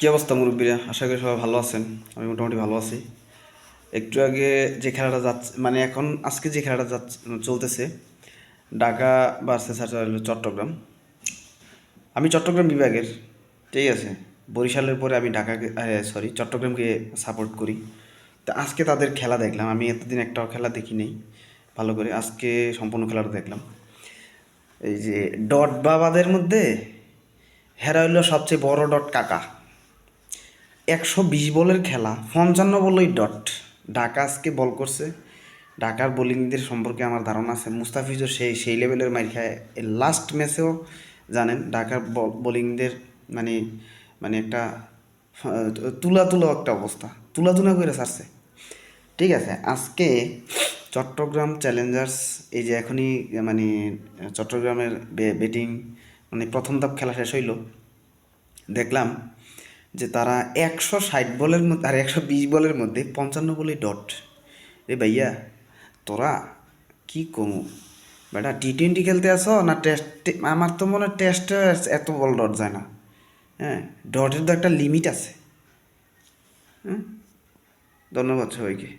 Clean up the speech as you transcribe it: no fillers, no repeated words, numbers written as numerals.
কী অবস্থা মুরব্বীরা? আশা করি সবাই ভালো আছেন। আমি মোটামুটি ভালো আছি। একটু আগে যে খেলাটা যাচ্ছে, মানে এখন আজকে যে খেলাটা যাচ্ছে চলতেছে, ঢাকা ভার্সেস হলো চট্টগ্রাম। আমি চট্টগ্রাম বিভাগের, ঠিক আছে। বরিশালের পরে আমি ঢাকাকে, সরি, চট্টগ্রামকে সাপোর্ট করি। তো আজকে তাদের খেলা দেখলাম। আমি এতদিন একটাও খেলা দেখি নেই ভালো করে, আজকে সম্পূর্ণ খেলাটা দেখলাম। এই যে ডট বাবাদের মধ্যে হেরা হইল সবচেয়ে বড় ডট কাকা। 120 বলের খেলা, 55 বলেই ডট। ঢাকা আজকে বল করছে। ঢাকার বোলিংদের সম্পর্কে আমার ধারণা আছে, মুস্তাফিজও সেই সেই লেভেলের মার খায়। লাস্ট ম্যাচেও জানেন ঢাকার বোলিংদের মানে মানে একটা তুলা তুলা একটা অবস্থা, তুলা তুলা করে ছাড়ছে। ঠিক আছে, আজকে চট্টগ্রাম চ্যালেঞ্জার্স, এই যে এখনই মানে চট্টগ্রামের ব্যাটিং, মানে প্রথম ধাপ খেলা শেষ হইল, দেখলাম যে তারা 160 বলের মধ্যে আর 120 বলের মধ্যে 55 বলে ডট। রে ভাইয়া, তোরা কি কমু বেটা, টি-20 খেলতে আসো না টেস্ট? আমার তো মনে হয় টেস্টে এত বল ডট যায় না। হ্যাঁ, ডটের তো একটা লিমিট আছে। হ্যাঁ, ধন্যবাদ সবাইকে।